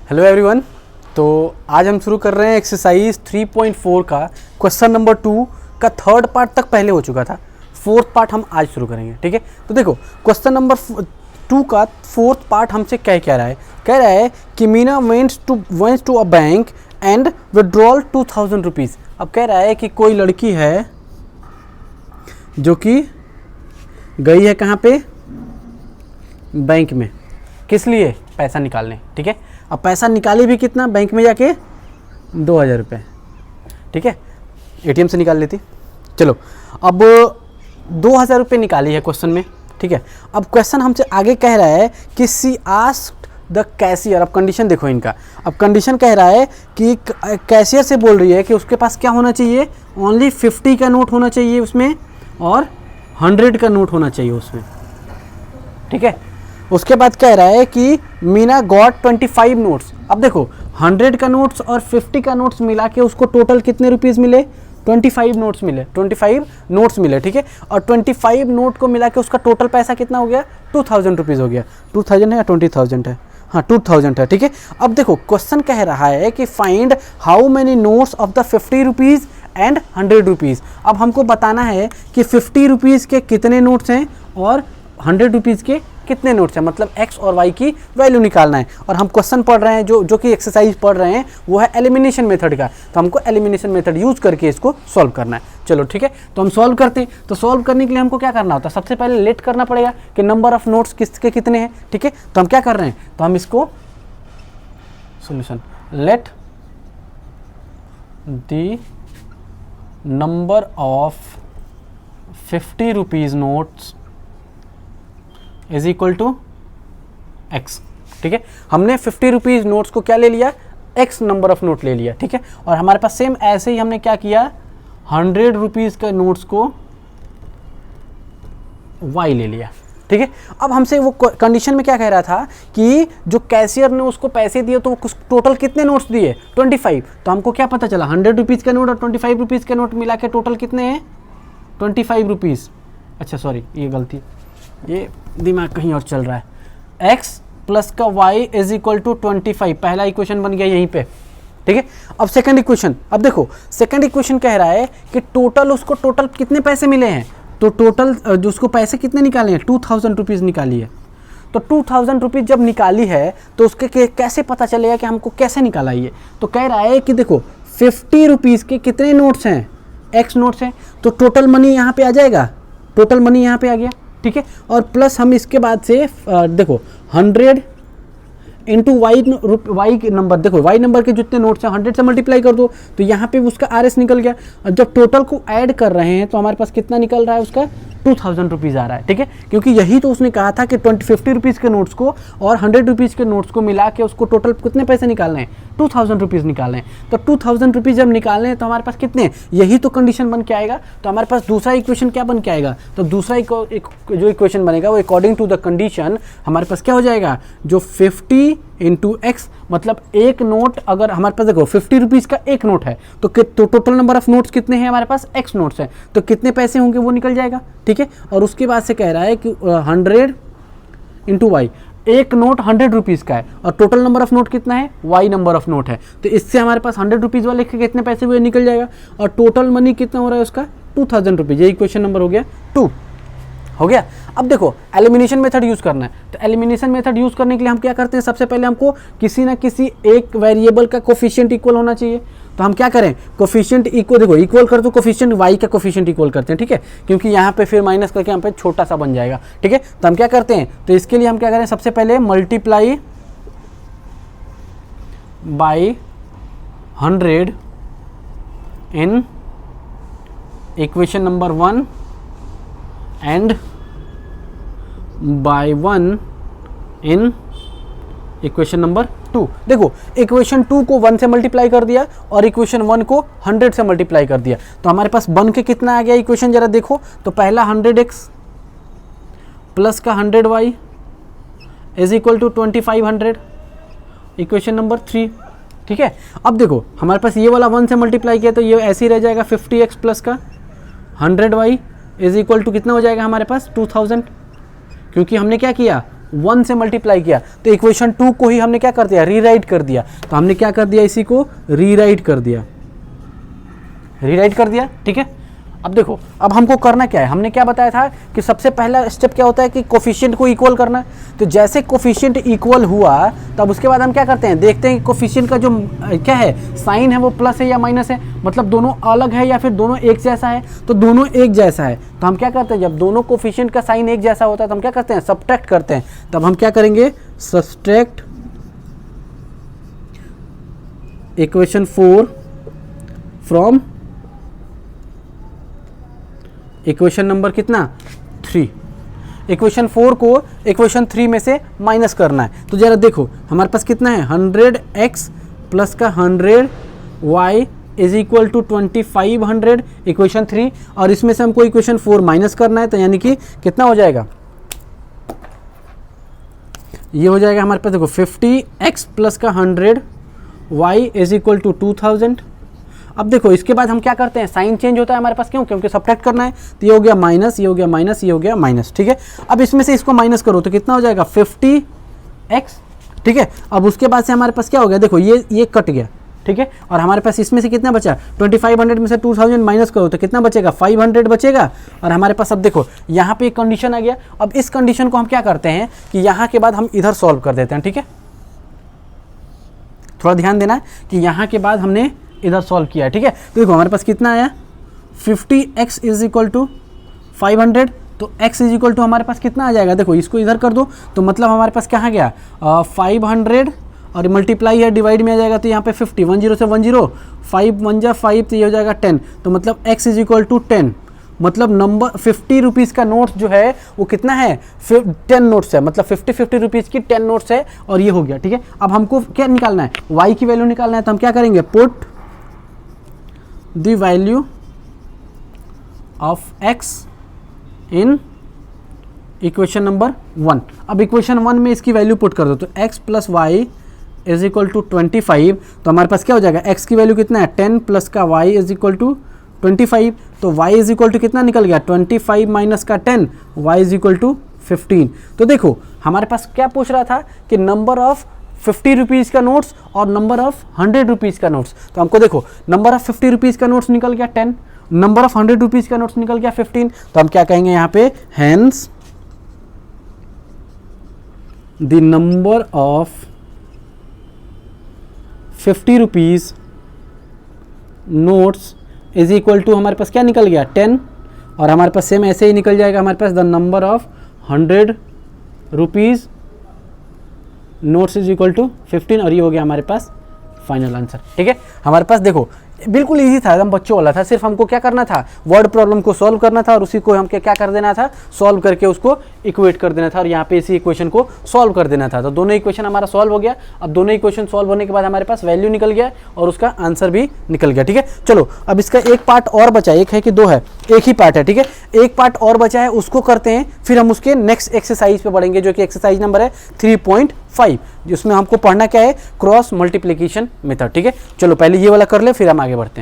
Hello everyone. तो आज हम शुरू कर रहे हैं एक्सरसाइज 3.4 का क्वेश्चन नंबर 2 का थर्ड पार्ट तक पहले हो चुका था, फोर्थ पार्ट हम आज शुरू करेंगे। ठीक है, तो देखो क्वेश्चन नंबर 2 का फोर्थ पार्ट हमसे कह रहा है कि Meena went to a bank and withdrawal 2000 rupees. अब कह रहा है कि कोई लड़की है जो कि गई है कहाँ पे, बैंक में, किस लिए, पैसा निकालने। ठीक है, अब पैसा निकाली भी कितना, बैंक में जाके 2000 रुपये। ठीक है, एटीएम से निकाल लेती। चलो अब 2000 रुपये निकाली है क्वेश्चन में। ठीक है, अब क्वेश्चन हमसे आगे कह रहा है कि सी आस्क्ड द कैशियर। अब कंडीशन देखो इनका, अब कंडीशन कह रहा है कि कैशियर से बोल रही है कि उसके पास क्या होना चाहिए, ओनली 50 का नोट होना चाहिए उसमें और 100 का नोट होना चाहिए उसमें। ठीक है, उसके बाद कह रहा है कि मीना गॉट 25 नोट्स। अब देखो 100 का नोट्स और 50 का नोट्स मिला के उसको टोटल कितने रुपीज़ मिले, 25 नोट्स मिले, 25 नोट्स मिले। ठीक है, और 25 नोट को मिला के उसका टोटल पैसा कितना हो गया, 2000 रुपीज़ हो गया। 2000 है या 20,000 है, हाँ 2000 है। ठीक है, अब देखो क्वेश्चन कह रहा है कि find how many notes of the 50 rupees and 100 rupees. अब हमको बताना है कि 50 रुपीज़ के कितने नोट्स हैं और 100 रुपीज़ के कितने नोट्स हैं, मतलब x और y की वैल्यू निकालना है। और हम क्वेश्चन पढ़ रहे हैं, जो कि एक्सरसाइज पढ़ रहे हैं वो है एलिमिनेशन मेथड का, तो हमको एलिमिनेशन मेथड यूज करके इसको सॉल्व करना है। चलो ठीक है, तो हम सॉल्व करते हैं। तो सॉल्व करने के लिए हमको क्या करना होता है, सबसे पहले लेट करना पड़ेगा कि नंबर ऑफ नोट्स किसके कितने हैं। ठीक है, तो हम क्या कर रहे हैं, तो हम इसको solution let the number of 50 rupees notes is equal to X. ठीक है, हमने 50 रुपीज़ नोट्स को क्या ले लिया, एक्स नंबर ऑफ नोट ले लिया। ठीक है, और हमारे पास सेम ऐसे ही हमने क्या किया, 100 रुपीज़ के नोट्स को वाई ले लिया। ठीक है, अब हमसे वो कंडीशन में क्या कह रहा था कि जो कैशियर ने उसको पैसे दिए तो वो टोटल कितने नोट्स दिए, 25। तो हमको क्या पता चला, 100 रुपीज़ का नोट और 25 रुपीज़ के नोट मिला के टोटल कितने हैं, 25 रुपीज़। अच्छा सॉरी, ये गलती, ये दिमाग कहीं और चल रहा है। x प्लस का y इज इक्वल टू 25, पहला इक्वेशन बन गया यहीं पे। ठीक है, अब सेकंड इक्वेशन, अब देखो सेकंड इक्वेशन कह रहा है कि टोटल उसको टोटल कितने पैसे मिले हैं, तो टोटल जो उसको पैसे कितने निकाले हैं, 2000 रुपीज़ निकाली है। तो 2000 रुपीज़ जब निकाली है तो उसके कैसे पता चलेगा कि हमको कैसे निकाला ये, तो कह रहा है कि देखो 50 रुपीज़ के कितने नोट्स हैं, x नोट्स हैं, तो टोटल मनी यहाँ पे आ जाएगा, टोटल मनी यहाँ पे आ गया। ठीक है, और प्लस हम इसके बाद से देखो 100 इंटू वाई नंबर, देखो वाई नंबर के जितने नोट्स हैं 100 से मल्टीप्लाई कर दो तो यहाँ पे उसका RS निकल गया। और जब टोटल को ऐड कर रहे हैं तो हमारे पास कितना निकल रहा है, उसका 2000 रुपीज़ आ रहा है। ठीक है, क्योंकि यही तो उसने कहा था कि 50 रुपीज़ के नोट्स को और 100 रुपीज़ के नोट्स को मिला के उसको टोटल कितने पैसे निकालने हैं, 2000 रुपीज़ निकालने हैं। तो 2000 रुपीज़ जब निकालने हैं तो हमारे पास कितने हैं, यही तो कंडीशन बन के आएगा। तो हमारे पास दूसरा इक्वेशन क्या बन के आएगा, तो दूसरा जो इक्वेशन बनेगा वो अकॉर्डिंग टू द कंडीशन हमारे पास क्या हो जाएगा, जो 50 इंटू एक्स, मतलब एक नोट, अगर हमारे पास देखो 50 रुपीज़ का एक नोट है तो टोटल नंबर ऑफ नोट्स कितने हैं हमारे पास, एक्स नोट्स हैं, तो कितने पैसे होंगे वो निकल जाएगा। ठीक है, और उसके बाद से कह रहा है कि 100 इंटू वाई, एक नोट 100 रुपीज़ का है और टोटल नंबर ऑफ नोट कितना है, वाई नंबर ऑफ नोट है, तो इससे हमारे पास 100 रुपीज़ वाले के कितने पैसे हुए निकल जाएगा, और टोटल मनी कितना हो रहा है उसका, 2000 रुपीज़। ये इक्वेशन नंबर हो गया 2 हो गया। अब देखो एलिमिनेशन मेथड यूज़ करना है, तो एलिमिनेशन मेथड यूज़ करने के लिए हम क्या करते हैं, सबसे पहले हमको किसी ना किसी एक वेरिएबल का कोफिशिएंट इक्वल होना चाहिए। तो हम क्या करें, कोफिशिएंट इक्वल, देखो इक्वल कर दो कोफिशिएंट y का कोफिशिएंट इक्वल करते हैं। ठीक है, क्योंकि यहाँ पे फिर माइनस करके यहाँ पे छोटा सा बन जाएगा। ठीक है, तो हम क्या करते हैं, तो इसके लिए हम क्या करें, सबसे पहले multiply by 100 in equation number 1 and by 1 in equation number 2। देखो इक्वेशन 2 को 1 से मल्टीप्लाई कर दिया और इक्वेशन 1 को 100 से मल्टीप्लाई कर दिया, तो हमारे पास बन के कितना आ गया इक्वेशन, जरा देखो। तो पहला 100x प्लस का 100y is equal to 2500, equation number 3। ठीक है, अब देखो हमारे पास ये वाला 1 से मल्टीप्लाई किया तो ये ऐसे ही रह जाएगा, 50x प्लस का 100y इज इक्वल टू कितना हो जाएगा हमारे पास, 2000, क्योंकि हमने क्या किया 1 से मल्टीप्लाई किया तो इक्वेशन 2 को ही हमने क्या कर दिया, रीराइट कर दिया। तो हमने क्या कर दिया, इसी को रीराइट कर दिया, रीराइट कर दिया, ठीक है। अब देखो, अब हमको करना क्या है, हमने क्या बताया था कि सबसे पहला स्टेप क्या होता है कि कोफिशिएंट को इक्वल करना। तो जैसे कोफिशिएंट इक्वल हुआ तब उसके बाद हम क्या करते हैं, देखते हैं कि कोफिशिएंट का जो क्या है साइन है वो प्लस है या माइनस है, मतलब दोनों अलग है या फिर दोनों एक जैसा है। तो दोनों एक जैसा है तो हम क्या करते हैं, जब दोनों कोफिशिएंट का साइन एक जैसा होता है तो हम क्या करते हैं, सब्ट्रैक्ट करते हैं। तब हम क्या करेंगे, subtract equation 4 from equation number कितना 3। इक्वेशन 4 को इक्वेशन 3 में से माइनस करना है। तो जरा देखो हमारे पास कितना है, 100x प्लस का 100y is equal to 2500 equation 3, और इसमें से हमको इक्वेशन 4 माइनस करना है। तो यानी कि कितना हो जाएगा, ये हो जाएगा हमारे पास देखो 50x प्लस का 100y इज इक्वल टू 2000। अब देखो इसके बाद हम क्या करते हैं, साइन चेंज होता है हमारे पास, क्यों, क्योंकि सब्ट्रैक्ट करना है। तो ये हो गया माइनस, ये हो गया माइनस, ये हो गया माइनस, ठीक है। अब इसमें से इसको माइनस करो तो कितना हो जाएगा 50x, ठीक है। अब उसके बाद से हमारे पास क्या हो गया, देखो ये कट गया, ठीक है। और हमारे पास इसमें से कितना बचा, 2500 में से 2000 माइनस करो तो कितना बचेगा, 500 बचेगा। और हमारे पास अब देखो यहाँ पे एक कंडीशन आ गया। अब इस कंडीशन को हम क्या करते हैं कि यहाँ के बाद हम इधर सॉल्व कर देते हैं, ठीक है। थोड़ा ध्यान देना है कि यहाँ के बाद हमने इधर सॉल्व किया है, ठीक है। तो देखो हमारे पास कितना आया, 50x इज इक्वल टू 500। तो x इज इक्वल टू हमारे पास कितना आ जाएगा, देखो इसको इधर कर दो तो मतलब हमारे पास कहाँ गया 500 और मल्टीप्लाई है डिवाइड में आ जाएगा। तो यहाँ पे 50, 10 से 10, 5 1 जा 5, तो ये हो जाएगा 10। तो मतलब x इज इक्वल टू 10, मतलब नंबर 50 रुपीज़ का नोट्स जो है वो कितना है, 10 नोट्स है, मतलब 50 रुपीज़ की 10 नोट्स है। और ये हो गया, ठीक है। अब हमको क्या निकालना है, y की वैल्यू निकालना है। तो हम क्या करेंगे, put the value of x in equation number 1। अब इक्वेशन 1 में इसकी वैल्यू पुट कर दो तो x plus Y is equal to 25। तो हमारे पास क्या हो जाएगा, x की वैल्यू कितना है 10 प्लस का y इज इक्वल टू 25। तो y इज इक्वल टू कितना निकल गया, 25 माइनस का 10, y इज इक्वल टू 15। तो देखो हमारे पास क्या पूछ रहा था कि नंबर ऑफ 50 रुपीज़ का नोट्स और नंबर ऑफ 100 रुपीज़ का नोट्स। तो हमको देखो नंबर ऑफ 50 रुपीज़ का नोट्स निकल गया 10, नंबर ऑफ 100 रुपीज़ का नोट्स निकल गया 15। तो हम क्या कहेंगे यहाँ पे, hence the number of 50 rupees notes is equal to हमारे पास क्या निकल गया 10, और हमारे पास सेम ऐसे ही निकल जाएगा हमारे पास the number of 100 rupees notes is equal to 15। और ये हो गया हमारे पास फाइनल आंसर, ठीक है। हमारे पास देखो बिल्कुल इजी था, एकदम बच्चों वाला था। सिर्फ हमको क्या करना था, वर्ड प्रॉब्लम को सॉल्व करना था और उसी को हम क्या कर देना था, सॉल्व करके उसको इक्वेट कर देना था और यहाँ पे इसी इक्वेशन को सॉल्व कर देना था। तो दोनों इक्वेशन हमारा सॉल्व हो गया। अब दोनों इक्वेशन सॉल्व होने के बाद हमारे पास वैल्यू निकल गया और उसका आंसर भी निकल गया, ठीक है। चलो अब इसका एक पार्ट और बचा है, एक है कि दो है, एक ही पार्ट है, ठीक है। एक पार्ट और बचा है, उसको करते हैं, फिर हम उसके नेक्स्ट एक्सरसाइज पे बढ़ेंगे जो कि एक्सरसाइज नंबर है 3.5, जिसमें हमको पढ़ना क्या है, क्रॉस मल्टीप्लिकेशन मेथड, ठीक है। चलो पहले ये वाला कर ले फिर हम आगे बढ़ते हैं।